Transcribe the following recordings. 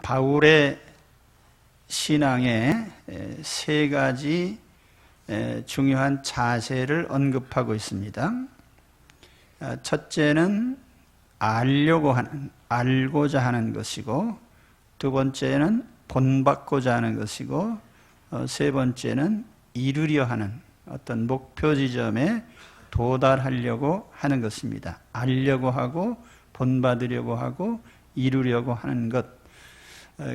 바울의 신앙에 세 가지 중요한 자세를 언급하고 있습니다. 첫째는 알고자 하는 것이고, 두 번째는 본받고자 하는 것이고, 세 번째는 이루려 하는 어떤 목표 지점에 도달하려고 하는 것입니다. 알려고 하고, 본받으려고 하고, 이루려고 하는 것.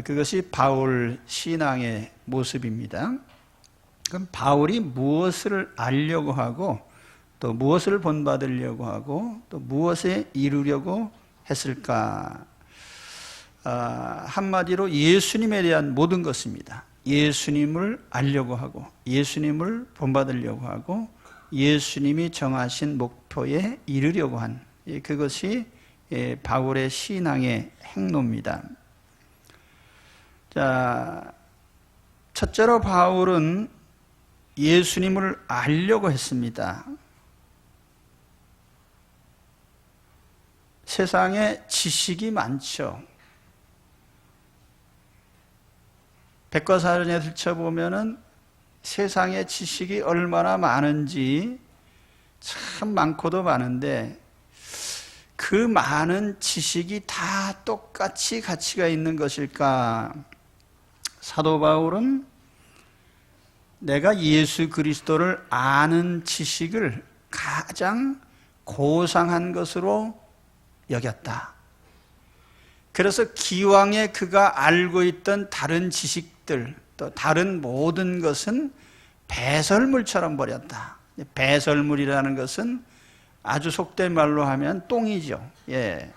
그것이 바울 신앙의 모습입니다. 그럼 바울이 무엇을 알려고 하고, 또 무엇을 본받으려고 하고, 또 무엇에 이루려고 했을까? 한마디로 예수님에 대한 모든 것입니다. 예수님을 알려고 하고, 예수님을 본받으려고 하고, 예수님이 정하신 목표에 이르려고 한, 그것이 바울의 신앙의 행로입니다. 자, 첫째로 바울은 예수님을 알려고 했습니다. 세상에 지식이 많죠. 백과사전에 들춰보면은 세상에 지식이 얼마나 많은지 참 많고도 많은데, 그 많은 지식이 다 똑같이 가치가 있는 것일까? 사도 바울은 내가 예수 그리스도를 아는 지식을 가장 고상한 것으로 여겼다. 그래서 기왕에 그가 알고 있던 다른 지식들, 또 다른 모든 것은 배설물처럼 버렸다. 배설물이라는 것은 아주 속된 말로 하면 똥이죠. 예.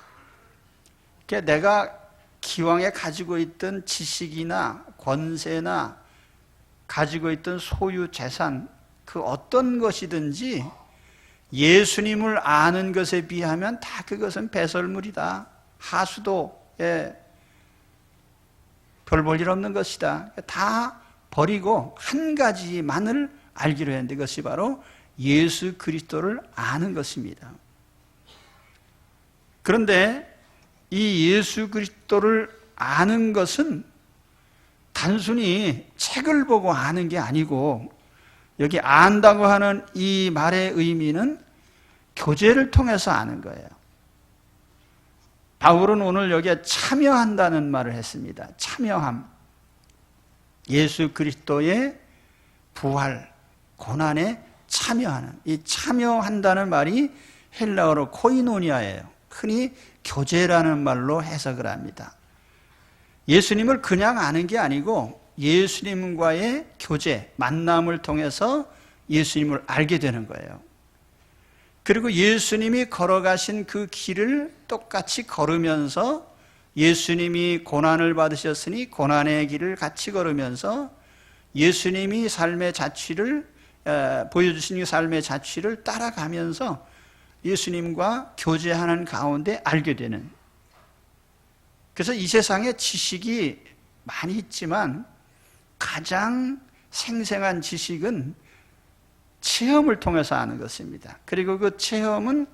그러니까 내가 기왕에 가지고 있던 지식이나 권세나 가지고 있던 소유 재산, 그 어떤 것이든지 예수님을 아는 것에 비하면 다 그것은 배설물이다. 하수도, 별 볼 일 없는 것이다. 다 버리고 한 가지만을 알기로 했는데, 그것이 바로 예수 그리스도를 아는 것입니다. 그런데 이 예수 그리스도를 아는 것은 단순히 책을 보고 아는 게 아니고, 여기 안다고 하는 이 말의 의미는 교제를 통해서 아는 거예요. 바울은 오늘 여기에 참여한다는 말을 했습니다. 참여함. 예수 그리스도의 부활, 고난에 참여하는, 이 참여한다는 말이 헬라어로 코이노니아예요. 흔히 교제라는 말로 해석을 합니다. 예수님을 그냥 아는 게 아니고 예수님과의 교제, 만남을 통해서 예수님을 알게 되는 거예요. 그리고 예수님이 걸어가신 그 길을 똑같이 걸으면서, 예수님이 고난을 받으셨으니 고난의 길을 같이 걸으면서 예수님이 삶의 자취를 보여주신 삶의 자취를 따라가면서 예수님과 교제하는 가운데 알게 되는. 그래서 이 세상에 지식이 많이 있지만 가장 생생한 지식은 체험을 통해서 아는 것입니다. 그리고 그 체험은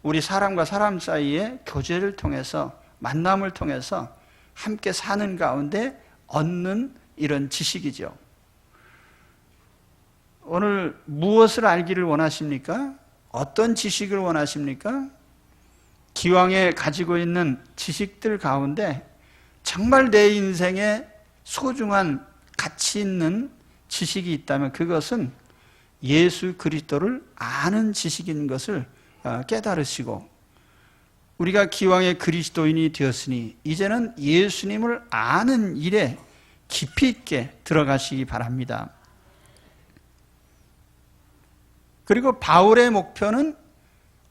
우리 사람과 사람 사이의 교제를 통해서, 만남을 통해서 함께 사는 가운데 얻는 이런 지식이죠. 오늘 무엇을 알기를 원하십니까? 어떤 지식을 원하십니까? 기왕에 가지고 있는 지식들 가운데 정말 내 인생에 소중한 가치 있는 지식이 있다면 그것은 예수 그리스도를 아는 지식인 것을 깨달으시고, 우리가 기왕에 그리스도인이 되었으니 이제는 예수님을 아는 일에 깊이 있게 들어가시기 바랍니다. 그리고 바울의 목표는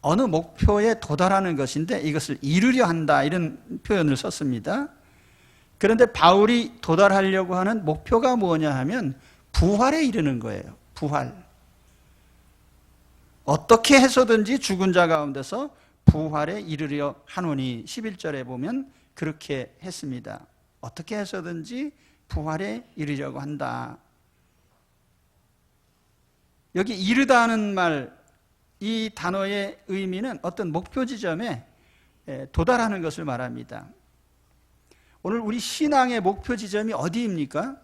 어느 목표에 도달하는 것인데 이것을 이루려 한다, 이런 표현을 썼습니다. 그런데 바울이 도달하려고 하는 목표가 뭐냐 하면 부활에 이르는 거예요. 부활. 어떻게 해서든지 죽은 자 가운데서 부활에 이르려 하노니, 11절에 보면 그렇게 했습니다. 어떻게 해서든지 부활에 이르려고 한다. 여기 이르다는 말, 이 단어의 의미는 어떤 목표 지점에 도달하는 것을 말합니다. 오늘 우리 신앙의 목표 지점이 어디입니까?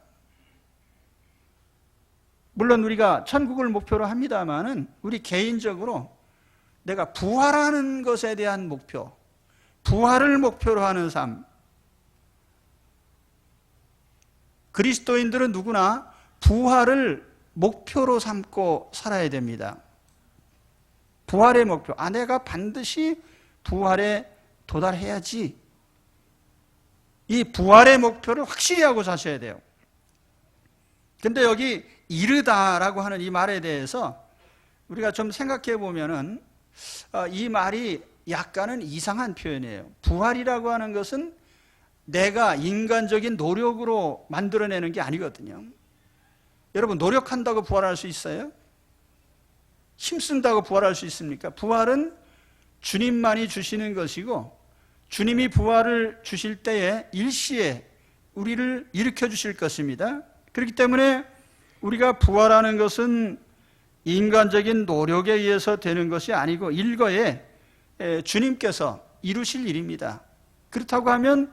물론 우리가 천국을 목표로 합니다마는 우리 개인적으로 내가 부활하는 것에 대한 목표, 부활을 목표로 하는 삶. 그리스도인들은 누구나 부활을 목표로 삼고 살아야 됩니다. 부활의 목표. 내가 반드시 부활에 도달해야지. 이 부활의 목표를 확실히 하고 사셔야 돼요. 근데 여기 이르다라고 하는 이 말에 대해서 우리가 좀 생각해 보면은 이 말이 약간은 이상한 표현이에요. 부활이라고 하는 것은 내가 인간적인 노력으로 만들어내는 게 아니거든요. 여러분, 노력한다고 부활할 수 있어요? 힘쓴다고 부활할 수 있습니까? 부활은 주님만이 주시는 것이고, 주님이 부활을 주실 때에 일시에 우리를 일으켜 주실 것입니다. 그렇기 때문에 우리가 부활하는 것은 인간적인 노력에 의해서 되는 것이 아니고 일거에 주님께서 이루실 일입니다. 그렇다고 하면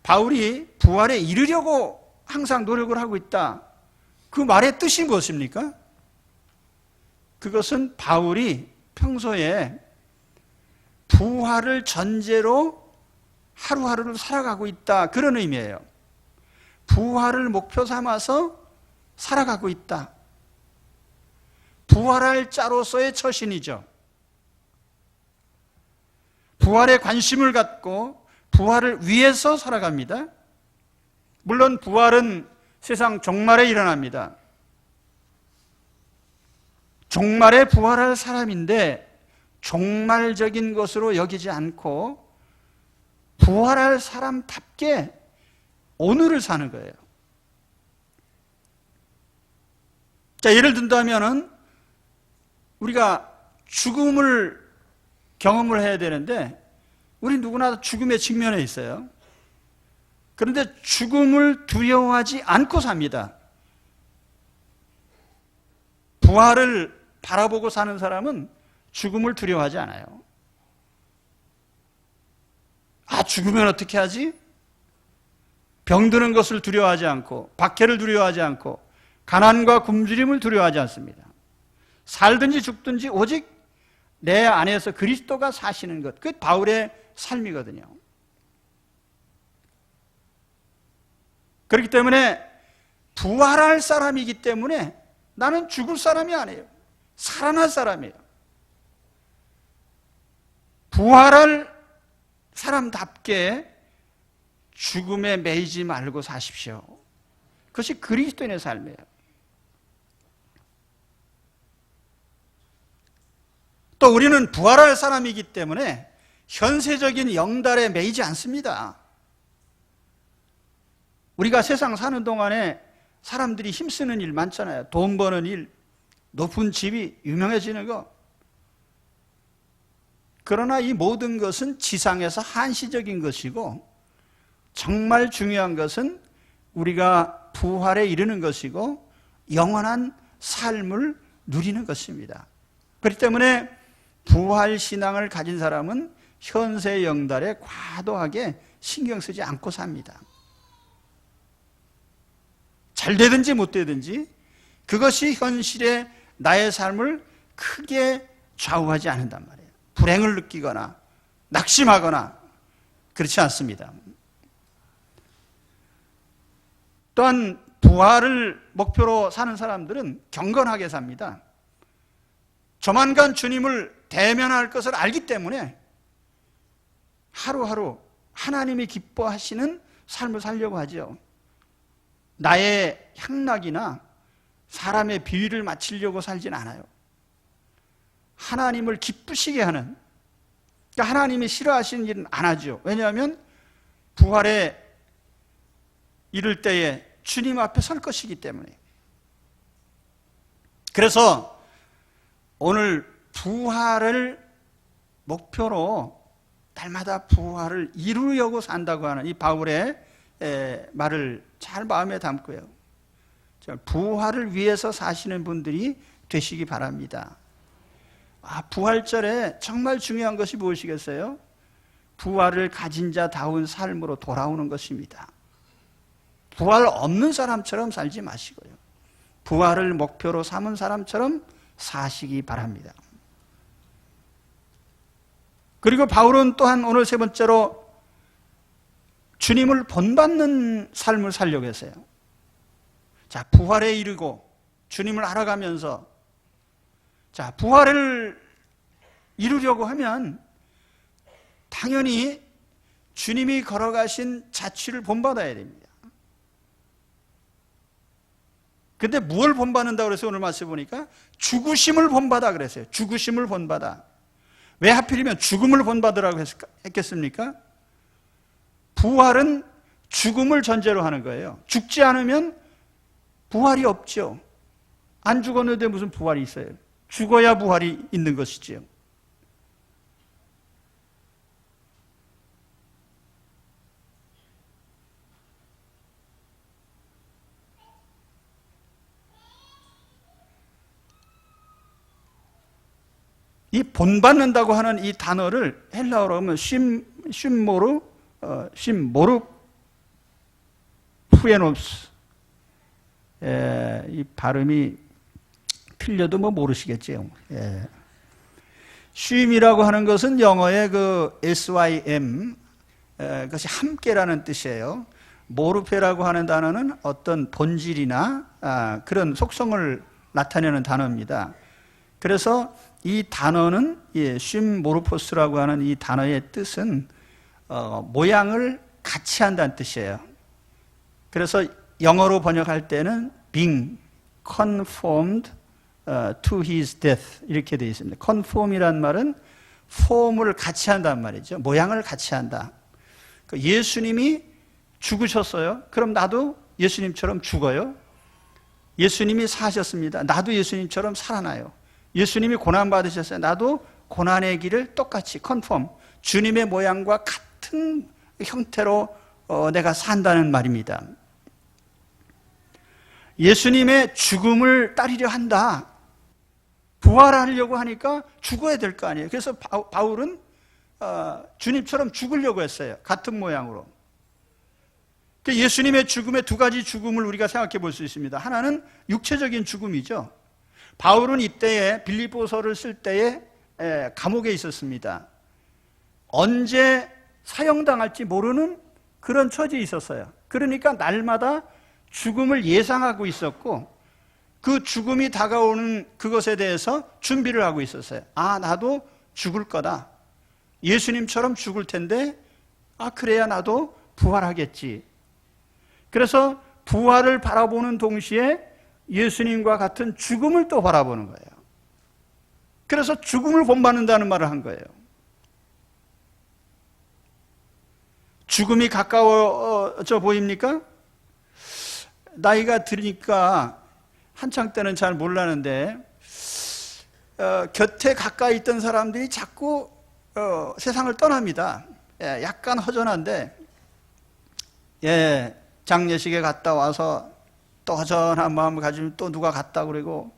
바울이 부활에 이르려고 항상 노력을 하고 있다. 그 말의 뜻이 무엇입니까? 그것은 바울이 평소에 부활을 전제로 하루하루를 살아가고 있다, 그런 의미예요. 부활을 목표 삼아서 살아가고 있다. 부활할 자로서의 처신이죠. 부활에 관심을 갖고 부활을 위해서 살아갑니다. 물론 부활은 세상 종말에 일어납니다. 종말에 부활할 사람인데 종말적인 것으로 여기지 않고 부활할 사람답게 오늘을 사는 거예요. 자, 예를 든다면은 우리가 죽음을 경험을 해야 되는데 우리 누구나 죽음에 직면해 있어요. 그런데 죽음을 두려워하지 않고 삽니다. 부활을 바라보고 사는 사람은 죽음을 두려워하지 않아요. 죽으면 어떻게 하지? 병드는 것을 두려워하지 않고, 박해를 두려워하지 않고, 가난과 굶주림을 두려워하지 않습니다. 살든지 죽든지 오직 내 안에서 그리스도가 사시는 것, 그게 바울의 삶이거든요. 그렇기 때문에 부활할 사람이기 때문에 나는 죽을 사람이 아니에요. 살아날 사람이에요. 부활할 사람답게 죽음에 매이지 말고 사십시오. 그것이 그리스도인의 삶이에요. 또 우리는 부활할 사람이기 때문에 현세적인 영달에 매이지 않습니다. 우리가 세상 사는 동안에 사람들이 힘쓰는 일 많잖아요. 돈 버는 일, 높은 집이 유명해지는 거. 그러나 이 모든 것은 지상에서 한시적인 것이고 정말 중요한 것은 우리가 부활에 이르는 것이고 영원한 삶을 누리는 것입니다. 그렇기 때문에 부활 신앙을 가진 사람은 현세 영달에 과도하게 신경 쓰지 않고 삽니다. 잘 되든지 못 되든지 그것이 현실의 나의 삶을 크게 좌우하지 않는단 말이에요. 불행을 느끼거나 낙심하거나 그렇지 않습니다. 또한 부활을 목표로 사는 사람들은 경건하게 삽니다. 조만간 주님을 대면할 것을 알기 때문에 하루하루 하나님이 기뻐하시는 삶을 살려고 하죠. 나의 향락이나 사람의 비위를 맞추려고 살진 않아요. 하나님을 기쁘시게 하는, 그러니까 하나님이 싫어하시는 일은 안 하죠. 왜냐하면 부활에 이를 때에 주님 앞에 설 것이기 때문에. 그래서 오늘 부활을 목표로 날마다 부활을 이루려고 산다고 하는 이 바울의 말을 잘 마음에 담고요. 부활을 위해서 사시는 분들이 되시기 바랍니다. 부활절에 정말 중요한 것이 무엇이겠어요? 부활을 가진 자다운 삶으로 돌아오는 것입니다. 부활 없는 사람처럼 살지 마시고요. 부활을 목표로 삼은 사람처럼 사시기 바랍니다. 그리고 바울은 또한 오늘 세 번째로 주님을 본받는 삶을 살려고 했어요. 자, 부활에 이르고 주님을 알아가면서, 자, 부활을 이루려고 하면 당연히 주님이 걸어가신 자취를 본받아야 됩니다. 근데 무엇을 본받는다고 그래서 오늘 말씀 보니까 죽으심을 본받아 그랬어요. 죽으심을 본받아. 왜 하필이면 죽음을 본받으라고 했겠습니까? 부활은 죽음을 전제로 하는 거예요. 죽지 않으면 부활이 없죠. 안 죽었는데 무슨 부활이 있어요? 죽어야 부활이 있는 것이지요. 이 본받는다고 하는 이 단어를 헬라어로 하면 쉼모르 푸에노스. 이 발음이 틀려도 뭐 모르시겠지요. 쉼이라고 하는 것은 영어의 그 SYM, 그것이 함께라는 뜻이에요. 모르페라고 하는 단어는 어떤 본질이나 그런 속성을 나타내는 단어입니다. 그래서 이 단어는 쉼모르포스라고 하는 이 단어의 뜻은 모양을 같이 한다는 뜻이에요. 그래서 영어로 번역할 때는 being conformed to his death 이렇게 되어 있습니다. conform이란 말은 폼을 같이 한다는 말이죠. 모양을 같이 한다. 예수님이 죽으셨어요. 그럼 나도 예수님처럼 죽어요. 예수님이 사셨습니다. 나도 예수님처럼 살아나요. 예수님이 고난 받으셨어요. 나도 고난의 길을 똑같이 컨펌, 주님의 모양과 같은 형태로 내가 산다는 말입니다. 예수님의 죽음을 따르려 한다. 부활하려고 하니까 죽어야 될 거 아니에요. 그래서 바울은 주님처럼 죽으려고 했어요. 같은 모양으로. 예수님의 죽음의 두 가지 죽음을 우리가 생각해 볼 수 있습니다. 하나는 육체적인 죽음이죠. 바울은 이때에 빌립보서를 쓸 때에 감옥에 있었습니다. 언제 사형당할지 모르는 그런 처지에 있었어요. 그러니까 날마다 죽음을 예상하고 있었고 그 죽음이 다가오는 그것에 대해서 준비를 하고 있었어요. 아, 나도 죽을 거다. 예수님처럼 죽을 텐데 그래야 나도 부활하겠지. 그래서 부활을 바라보는 동시에 예수님과 같은 죽음을 또 바라보는 거예요. 그래서 죽음을 본받는다는 말을 한 거예요. 죽음이 가까워져 보입니까? 나이가 들으니까 한창 때는 잘 몰랐는데 곁에 가까이 있던 사람들이 자꾸 세상을 떠납니다. 약간 허전한데 장례식에 갔다 와서 또 허전한 마음을 가지면 또 누가 갔다 그러고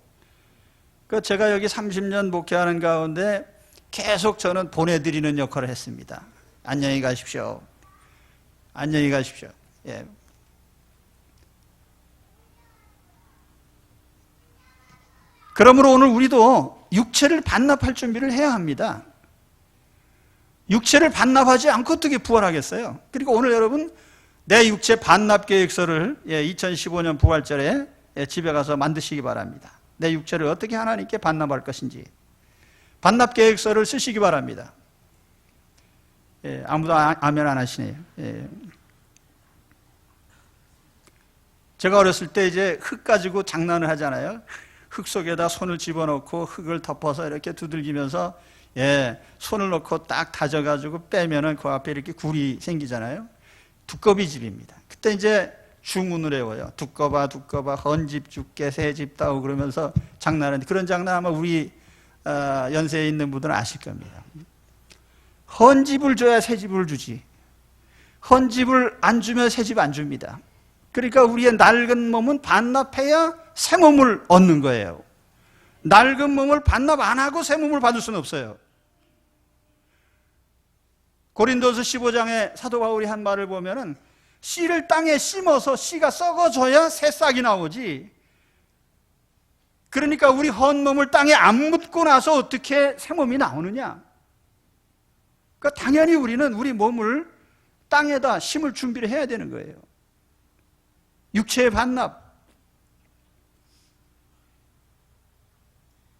제가 여기 30년 목회하는 가운데 계속 저는 보내드리는 역할을 했습니다. 안녕히 가십시오. 안녕히 가십시오. 그러므로 오늘 우리도 육체를 반납할 준비를 해야 합니다. 육체를 반납하지 않고 어떻게 부활하겠어요? 그리고 오늘 여러분 내 육체 반납 계획서를 2015년 부활절에 집에 가서 만드시기 바랍니다. 내 육체를 어떻게 하나님께 반납할 것인지 반납 계획서를 쓰시기 바랍니다. 아무도 아멘 안 하시네요. 제가 어렸을 때 이제 흙 가지고 장난을 하잖아요. 흙 속에다 손을 집어넣고 흙을 덮어서 이렇게 두들기면서 손을 넣고 딱 다져가지고 빼면은 그 앞에 이렇게 굴이 생기잖아요. 두꺼비 집입니다. 그때 이제 주문을 외워요. 두꺼봐 헌집 줄게 새집 따오 그러면서 장난하는데 그런 장난 아마 우리 연세에 있는 분들은 아실 겁니다. 헌집을 줘야 새집을 주지. 헌집을 안 주면 새집 안 줍니다. 그러니까 우리의 낡은 몸은 반납해야 새 몸을 얻는 거예요. 낡은 몸을 반납 안 하고 새 몸을 받을 수는 없어요. 고린도서 15장에 사도 바울이 한 말을 보면은 씨를 땅에 심어서 씨가 썩어져야 새 싹이 나오지. 그러니까 우리 헌 몸을 땅에 안 묻고 나서 어떻게 새 몸이 나오느냐? 그러니까 당연히 우리는 우리 몸을 땅에다 심을 준비를 해야 되는 거예요. 육체의 반납.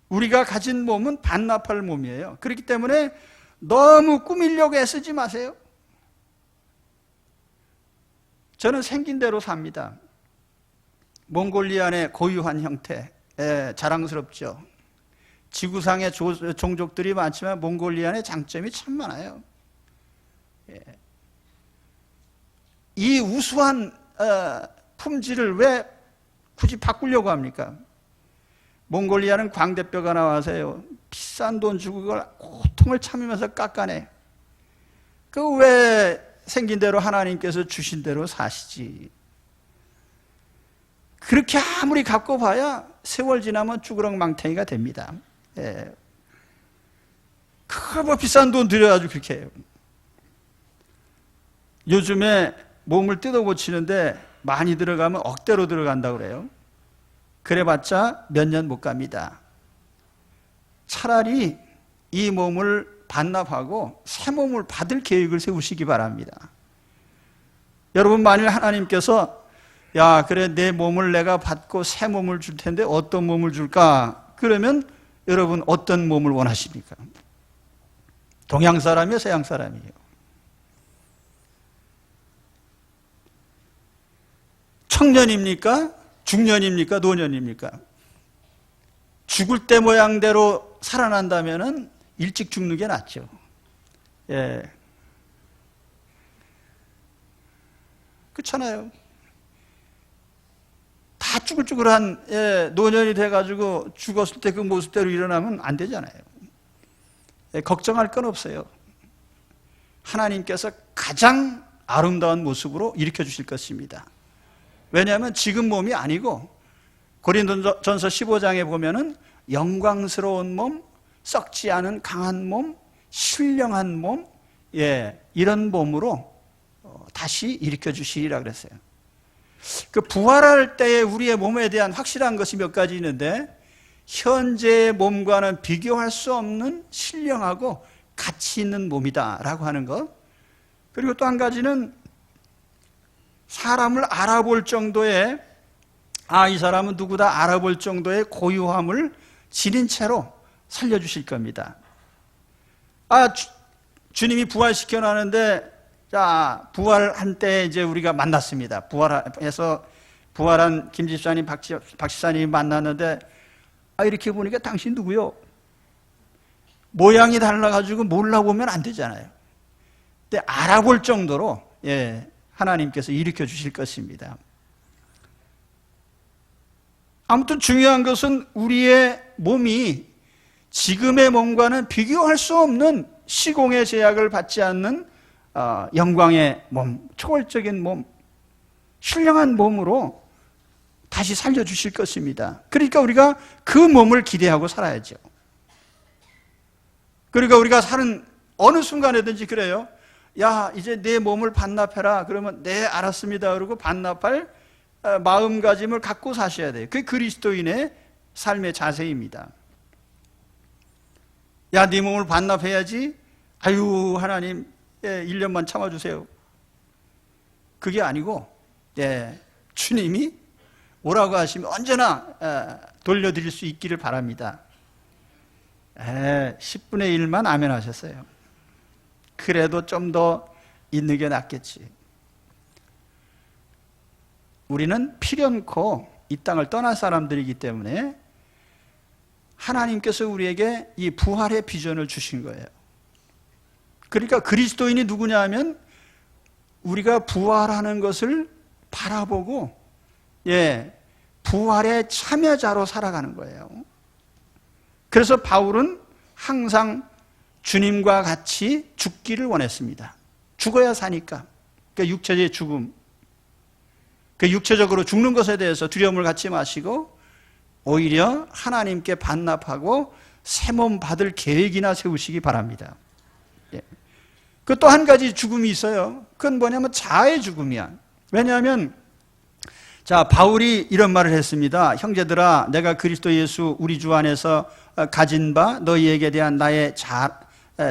우리가 가진 몸은 반납할 몸이에요. 그렇기 때문에 너무 꾸미려고 애쓰지 마세요. 저는 생긴 대로 삽니다. 몽골리안의 고유한 형태, 자랑스럽죠. 지구상의 종족들이 많지만 몽골리안의 장점이 참 많아요. 이 우수한 품질을 왜 굳이 바꾸려고 합니까? 몽골리아는 광대뼈가 나와서요, 비싼 돈 주고 그걸 고통을 참으면서 깎아내. 그 왜 생긴 대로 하나님께서 주신 대로 사시지. 그렇게 아무리 갖고 봐야 세월 지나면 쭈그렁망탱이가 됩니다. 그걸 뭐 비싼 돈 들여가지고 그렇게 해요. 요즘에 몸을 뜯어 고치는데 많이 들어가면 억대로 들어간다고 그래요. 그래봤자 몇 년 못 갑니다. 차라리 이 몸을 반납하고 새 몸을 받을 계획을 세우시기 바랍니다. 여러분, 만일 하나님께서 야, 그래, 내 몸을 내가 받고 새 몸을 줄 텐데 어떤 몸을 줄까? 그러면 여러분 어떤 몸을 원하십니까? 동양 사람이요, 서양 사람이요? 청년입니까? 중년입니까? 노년입니까? 죽을 때 모양대로 살아난다면은 일찍 죽는 게 낫죠. 그렇잖아요. 다 쭈글쭈글한 노년이 돼가지고 죽었을 때 그 모습대로 일어나면 안 되잖아요. 걱정할 건 없어요. 하나님께서 가장 아름다운 모습으로 일으켜 주실 것입니다. 왜냐하면 지금 몸이 아니고 고린도전서 15장에 보면은 영광스러운 몸, 썩지 않은 강한 몸, 신령한 몸, 이런 몸으로 다시 일으켜 주시리라 그랬어요. 그 부활할 때의 우리의 몸에 대한 확실한 것이 몇 가지 있는데, 현재의 몸과는 비교할 수 없는 신령하고 가치 있는 몸이다라고 하는 것. 그리고 또 한 가지는 사람을 알아볼 정도의, 이 사람은 누구다 알아볼 정도의 고유함을 지닌 채로 살려주실 겁니다. 주님이 부활시켜 놨는데, 자, 부활한 때 이제 우리가 만났습니다. 부활한 김 집사님, 박 집사님이 만났는데, 이렇게 보니까 당신 누구요? 모양이 달라가지고 몰라보면 안 되잖아요. 근데 알아볼 정도로, 하나님께서 일으켜 주실 것입니다. 아무튼 중요한 것은 우리의 몸이 지금의 몸과는 비교할 수 없는 시공의 제약을 받지 않는 영광의 몸, 초월적인 몸, 신령한 몸으로 다시 살려주실 것입니다. 그러니까 우리가 그 몸을 기대하고 살아야죠. 그러니까 우리가 사는 어느 순간에든지 그래요. 야, 이제 내 몸을 반납해라. 그러면 네, 알았습니다. 그러고 반납할 마음가짐을 갖고 사셔야 돼요. 그게 그리스도인의 삶의 자세입니다. 야, 네 몸을 반납해야지. 아유, 하나님, 1년만 참아주세요. 그게 아니고, 주님이 오라고 하시면 언제나 돌려드릴 수 있기를 바랍니다. 10분의 1만 아멘 하셨어요. 그래도 좀 더 있는 게 낫겠지. 우리는 필연코 이 땅을 떠날 사람들이기 때문에 하나님께서 우리에게 이 부활의 비전을 주신 거예요. 그러니까 그리스도인이 누구냐 하면 우리가 부활하는 것을 바라보고 부활의 참여자로 살아가는 거예요. 그래서 바울은 항상 주님과 같이 죽기를 원했습니다. 죽어야 사니까. 그러니까 육체의 죽음. 그 육체적으로 죽는 것에 대해서 두려움을 갖지 마시고 오히려 하나님께 반납하고 새 몸 받을 계획이나 세우시기 바랍니다. 그 또 한 가지 죽음이 있어요. 그건 뭐냐면 자아의 죽음이야. 왜냐하면 자, 바울이 이런 말을 했습니다. 형제들아, 내가 그리스도 예수 우리 주 안에서 가진 바 너희에게 대한 나의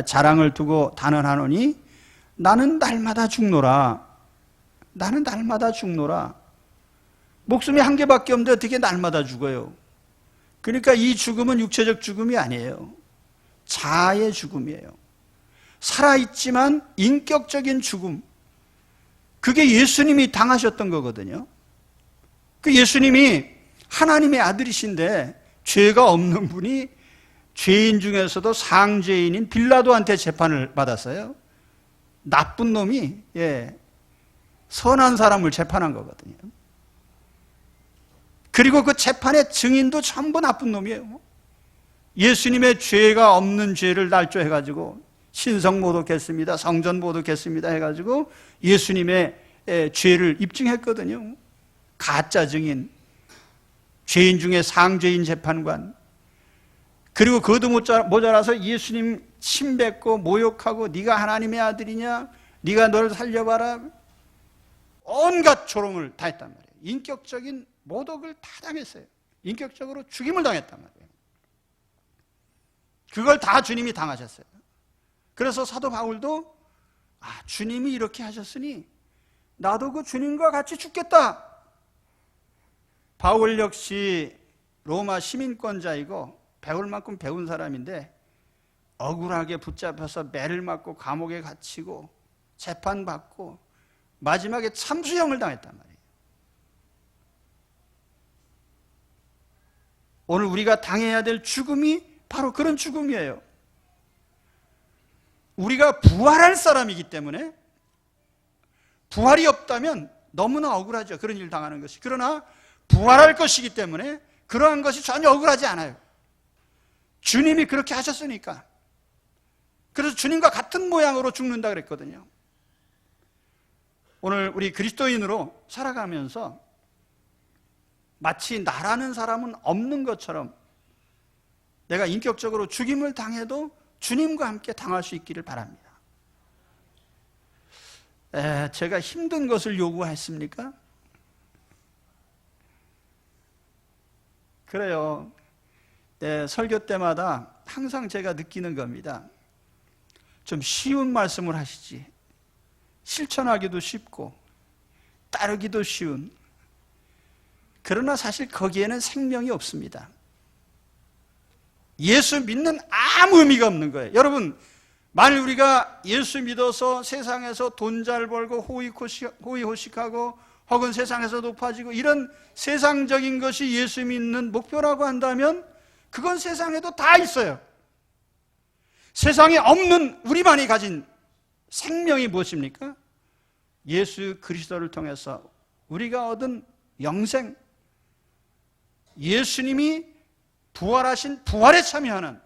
자랑을 두고 단언하노니 나는 날마다 죽노라. 나는 날마다 죽노라. 목숨이 한 개밖에 없는데 어떻게 날마다 죽어요? 그러니까 이 죽음은 육체적 죽음이 아니에요. 자아의 죽음이에요. 살아있지만 인격적인 죽음. 그게 예수님이 당하셨던 거거든요. 그 예수님이 하나님의 아들이신데 죄가 없는 분이 죄인 중에서도 상죄인인 빌라도한테 재판을 받았어요. 나쁜 놈이 선한 사람을 재판한 거거든요. 그리고 그 재판의 증인도 전부 나쁜 놈이에요. 예수님의 죄가 없는 죄를 날조해가지고 신성 모독했습니다, 성전 모독했습니다 해가지고 예수님의 죄를 입증했거든요. 가짜 증인, 죄인 중에 상죄인 재판관, 그리고 그것도 모자라서 예수님 침뱉고 모욕하고 네가 하나님의 아들이냐, 네가 너를 살려봐라, 온갖 조롱을 다 했단 말이에요. 인격적인 모독을 다 당했어요. 인격적으로 죽임을 당했단 말이에요. 그걸 다 주님이 당하셨어요. 그래서 사도 바울도 주님이 이렇게 하셨으니 나도 그 주님과 같이 죽겠다. 바울 역시 로마 시민권자이고 배울 만큼 배운 사람인데 억울하게 붙잡혀서 매를 맞고 감옥에 갇히고 재판받고 마지막에 참수형을 당했단 말이에요. 오늘 우리가 당해야 될 죽음이 바로 그런 죽음이에요. 우리가 부활할 사람이기 때문에 부활이 없다면 너무나 억울하죠. 그런 일 당하는 것이. 그러나 부활할 것이기 때문에 그러한 것이 전혀 억울하지 않아요. 주님이 그렇게 하셨으니까. 그래서 주님과 같은 모양으로 죽는다 그랬거든요. 오늘 우리 그리스도인으로 살아가면서 마치 나라는 사람은 없는 것처럼 내가 인격적으로 죽임을 당해도 주님과 함께 당할 수 있기를 바랍니다. 제가 힘든 것을 요구했습니까? 그래요. 설교 때마다 항상 제가 느끼는 겁니다. 좀 쉬운 말씀을 하시지. 실천하기도 쉽고 따르기도 쉬운. 그러나 사실 거기에는 생명이 없습니다. 예수 믿는 아무 의미가 없는 거예요. 여러분, 만일 우리가 예수 믿어서 세상에서 돈 잘 벌고 호의호식하고 혹은 세상에서 높아지고 이런 세상적인 것이 예수 믿는 목표라고 한다면 그건 세상에도 다 있어요. 세상에 없는 우리만이 가진 생명이 무엇입니까? 예수 그리스도를 통해서 우리가 얻은 영생, 예수님이 부활하신 부활에 참여하는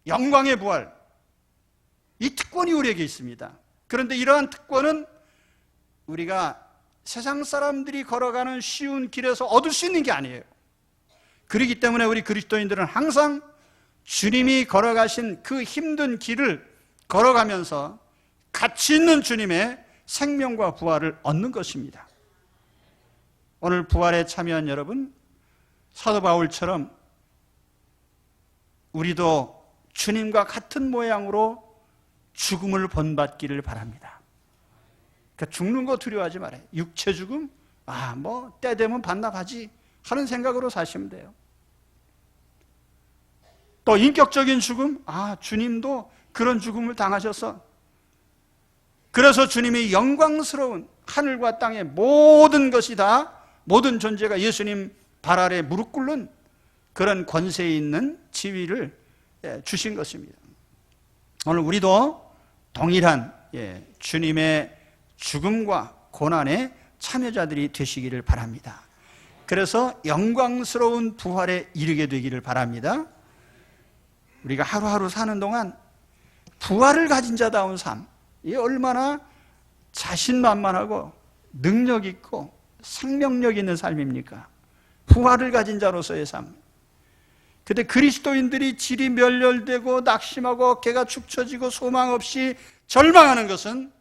영광의 부활, 이 특권이 우리에게 있습니다. 그런데 이러한 특권은 우리가 세상 사람들이 걸어가는 쉬운 길에서 얻을 수 있는 게 아니에요. 그렇기 때문에 우리 그리스도인들은 항상 주님이 걸어가신 그 힘든 길을 걸어가면서 가치 있는 주님의 생명과 부활을 얻는 것입니다. 오늘 부활에 참여한 여러분, 사도 바울처럼 우리도 주님과 같은 모양으로 죽음을 본받기를 바랍니다. 그러니까 죽는 거 두려워하지 말아요. 육체 죽음? 때 되면 반납하지 하는 생각으로 사시면 돼요. 또 인격적인 죽음? 주님도 그런 죽음을 당하셔서 그래서 주님이 영광스러운 하늘과 땅의 모든 것이 다, 모든 존재가 예수님 발 아래 무릎 꿇는 그런 권세 있는 지위를 주신 것입니다. 오늘 우리도 동일한 주님의 죽음과 고난의 참여자들이 되시기를 바랍니다. 그래서 영광스러운 부활에 이르게 되기를 바랍니다. 우리가 하루하루 사는 동안 부활을 가진 자다운 삶, 이게 얼마나 자신만만하고 능력 있고 생명력 있는 삶입니까? 부활을 가진 자로서의 삶. 근데 그리스도인들이 질이 멸렬되고 낙심하고 어깨가 축 처지고 소망 없이 절망하는 것은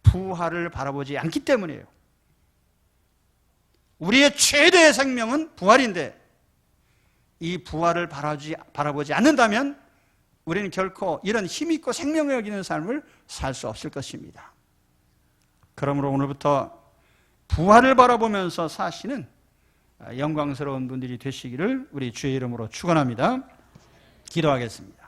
부활을 바라보지 않기 때문이에요. 우리의 최대의 생명은 부활인데 이 부활을 바라보지 않는다면 우리는 결코 이런 힘있고 생명력 있는 삶을 살 수 없을 것입니다. 그러므로 오늘부터 부활을 바라보면서 사시는 영광스러운 분들이 되시기를 우리 주의 이름으로 축원합니다. 기도하겠습니다.